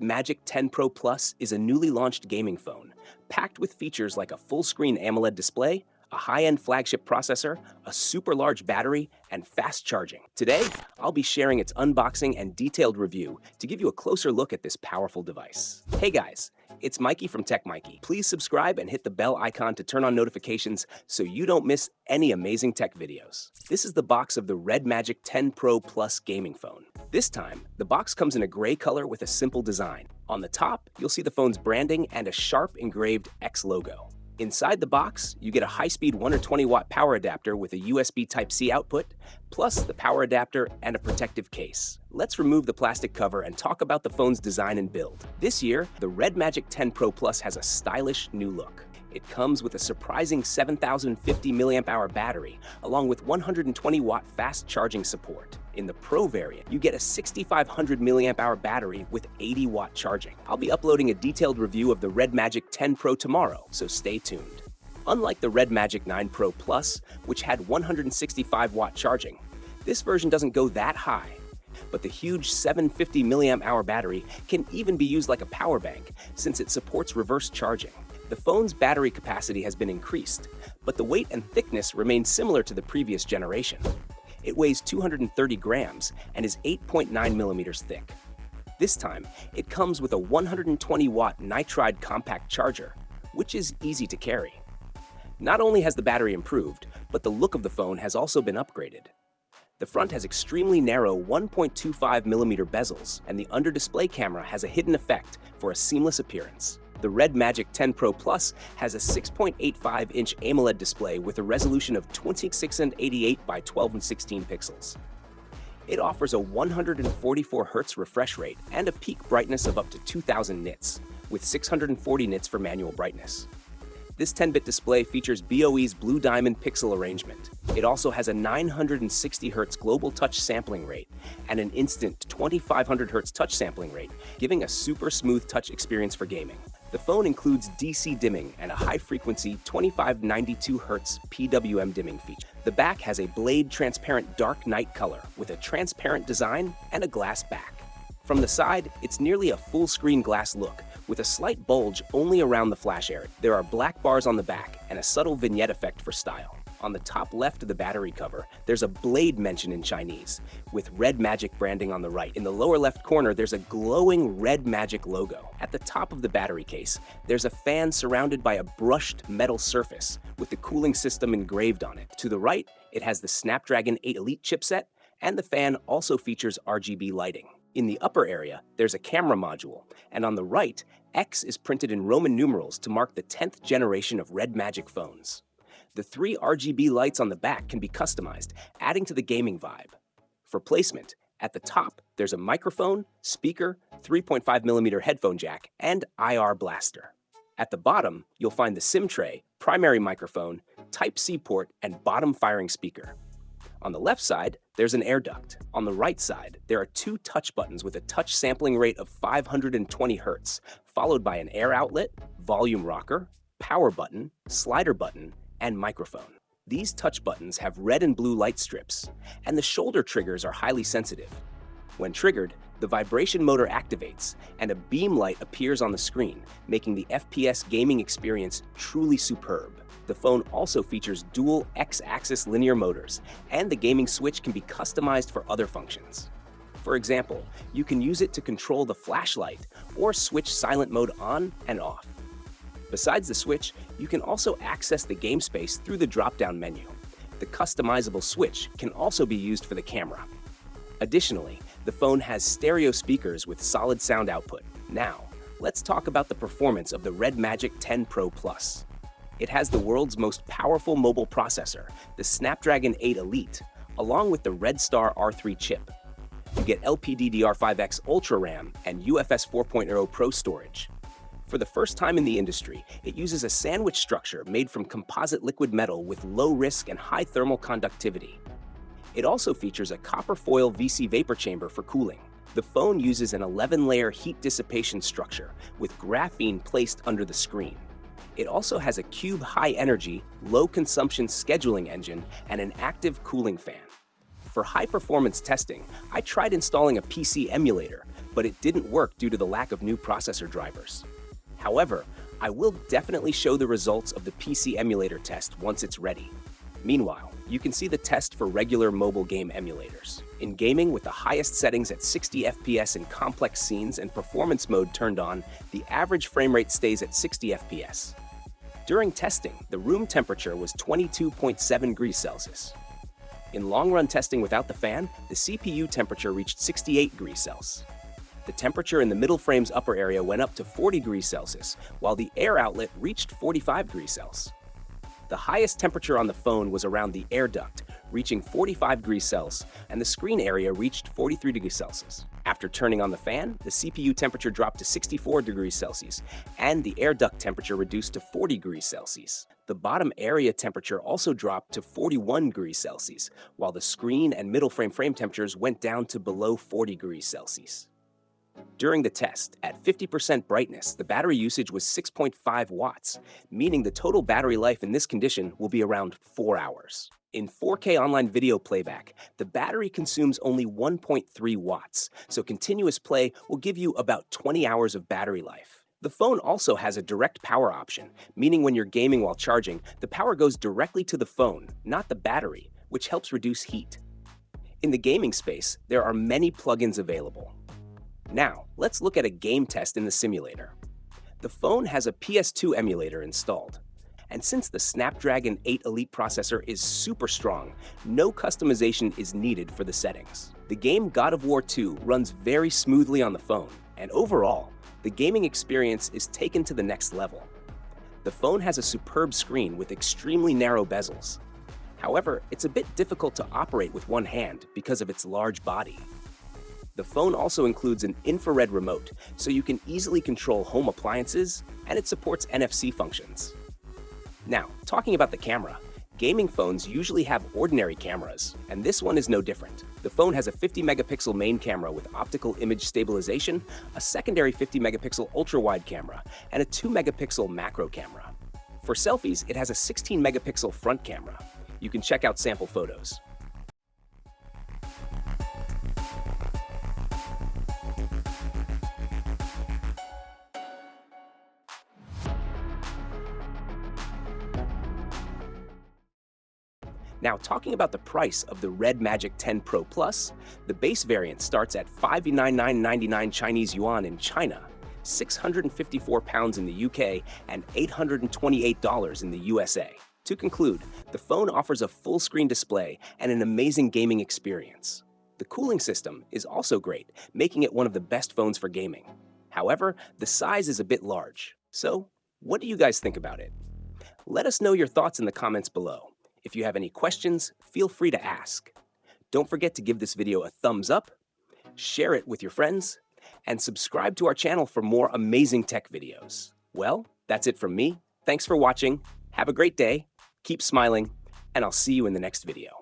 Red Magic 10 Pro Plus is a newly launched gaming phone, packed with features like a full-screen AMOLED display, a high-end flagship processor, a super large battery, and fast charging. Today, I'll be sharing its unboxing and detailed review to give you a closer look at this powerful device. Hey guys, it's Maiky from techmaiky. Please subscribe and hit the bell icon to turn on notifications so you don't miss any amazing tech videos. This is the box of the Red Magic 10 Pro Plus gaming phone. This time, the box comes in a gray color with a simple design. On the top, you'll see the phone's branding and a sharp engraved X logo. Inside the box, you get a high-speed 120-watt power adapter with a USB Type-C output, plus the power adapter and a protective case. Let's remove the plastic cover and talk about the phone's design and build. This year, the Red Magic 10 Pro Plus has a stylish new look. It comes with a surprising 7,050 mAh battery, along with 120-watt fast charging support. In the Pro variant, you get a 6,500 mAh battery with 80-watt charging. I'll be uploading a detailed review of the Red Magic 10 Pro tomorrow, so stay tuned. Unlike the Red Magic 9 Pro Plus, which had 165-watt charging, this version doesn't go that high. But the huge 750 mAh battery can even be used like a power bank, since it supports reverse charging. The phone's battery capacity has been increased, but the weight and thickness remain similar to the previous generation. It weighs 230 grams and is 8.9 millimeters thick. This time, it comes with a 120-watt nitride compact charger, which is easy to carry. Not only has the battery improved, but the look of the phone has also been upgraded. The front has extremely narrow 1.25 millimeter bezels, and the under-display camera has a hidden effect for a seamless appearance. The Red Magic 10 Pro Plus has a 6.85-inch AMOLED display with a resolution of 2688 by 1216 pixels. It offers a 144 Hz refresh rate and a peak brightness of up to 2000 nits, with 640 nits for manual brightness. This 10-bit display features BOE's Blue Diamond pixel arrangement. It also has a 960 Hz global touch sampling rate and an instant 2500 Hz touch sampling rate, giving a super smooth touch experience for gaming. The phone includes DC dimming and a high-frequency 2592 Hz PWM dimming feature. The back has a blade transparent dark night color with a transparent design and a glass back. From the side, it's nearly a full-screen glass look, with a slight bulge only around the flash area. There are black bars on the back and a subtle vignette effect for style. On the top left of the battery cover, there's a blade mention in Chinese, with Red Magic branding on the right. In the lower left corner, there's a glowing Red Magic logo. At the top of the battery case, there's a fan surrounded by a brushed metal surface with the cooling system engraved on it. To the right, it has the Snapdragon 8 Elite chipset, and the fan also features RGB lighting. In the upper area, there's a camera module, and on the right, X is printed in Roman numerals to mark the 10th generation of Red Magic phones. The 3 RGB lights on the back can be customized, adding to the gaming vibe. For placement, at the top, there's a microphone, speaker, 3.5mm headphone jack, and IR blaster. At the bottom, you'll find the SIM tray, primary microphone, Type-C port, and bottom firing speaker. On the left side, there's an air duct. On the right side, there are 2 touch buttons with a touch sampling rate of 520 Hz, followed by an air outlet, volume rocker, power button, slider button, and microphone. These touch buttons have red and blue light strips, and the shoulder triggers are highly sensitive. When triggered, the vibration motor activates, and a beam light appears on the screen, making the FPS gaming experience truly superb. The phone also features dual X-axis linear motors, and the gaming switch can be customized for other functions. For example, you can use it to control the flashlight or switch silent mode on and off. Besides the switch, you can also access the game space through the drop-down menu. The customizable switch can also be used for the camera. Additionally, the phone has stereo speakers with solid sound output. Now, let's talk about the performance of the Red Magic 10 Pro Plus. It has the world's most powerful mobile processor, the Snapdragon 8 Elite, along with the Red Star R3 chip. You get LPDDR5X Ultra RAM and UFS 4.0 Pro storage. For the first time in the industry, it uses a sandwich structure made from composite liquid metal with low risk and high thermal conductivity. It also features a copper foil VC vapor chamber for cooling. The phone uses an 11-layer heat dissipation structure with graphene placed under the screen. It also has a cube high-energy, low-consumption scheduling engine and an active cooling fan. For high-performance testing, I tried installing a PC emulator, but it didn't work due to the lack of new processor drivers. However, I will definitely show the results of the PC emulator test once it's ready. Meanwhile, you can see the test for regular mobile game emulators. In gaming with the highest settings at 60 FPS in complex scenes and performance mode turned on, the average frame rate stays at 60 FPS. During testing, the room temperature was 22.7 degrees Celsius. In long-run testing without the fan, the CPU temperature reached 68 degrees Celsius. The temperature in the middle frame's upper area went up to 40 degrees Celsius, while the air outlet reached 45 degrees Celsius. The highest temperature on the phone was around the air duct, reaching 45 degrees Celsius, and the screen area reached 43 degrees Celsius. After turning on the fan, the CPU temperature dropped to 64 degrees Celsius, and the air duct temperature reduced to 40 degrees Celsius. The bottom area temperature also dropped to 41 degrees Celsius, while the screen and middle frame temperatures went down to below 40 degrees Celsius. During the test, at 50% brightness, the battery usage was 6.5 watts, meaning the total battery life in this condition will be around 4 hours. In 4K online video playback, the battery consumes only 1.3 watts, so continuous play will give you about 20 hours of battery life. The phone also has a direct power option, meaning when you're gaming while charging, the power goes directly to the phone, not the battery, which helps reduce heat. In the gaming space, there are many plugins available. Now, let's look at a game test in the simulator. The phone has a PS2 emulator installed. And since the Snapdragon 8 Elite processor is super strong, no customization is needed for the settings. The game God of War 2 runs very smoothly on the phone, and overall, the gaming experience is taken to the next level. The phone has a superb screen with extremely narrow bezels. However, it's a bit difficult to operate with one hand because of its large body. The phone also includes an infrared remote, so you can easily control home appliances, and it supports NFC functions. Now, talking about the camera, gaming phones usually have ordinary cameras, and this one is no different. The phone has a 50-megapixel main camera with optical image stabilization, a secondary 50-megapixel ultra-wide camera, and a 2-megapixel macro camera. For selfies, it has a 16-megapixel front camera. You can check out sample photos. Now, talking about the price of the Red Magic 10 Pro Plus, the base variant starts at 599.99 Chinese yuan in China, 654 pounds in the UK, and $828 in the USA. To conclude, the phone offers a full-screen display and an amazing gaming experience. The cooling system is also great, making it one of the best phones for gaming. However, the size is a bit large. So, what do you guys think about it? Let us know your thoughts in the comments below. If you have any questions, feel free to ask. Don't forget to give this video a thumbs up, share it with your friends, and subscribe to our channel for more amazing tech videos. Well, that's it from me. Thanks for watching. Have a great day, keep smiling, and I'll see you in the next video.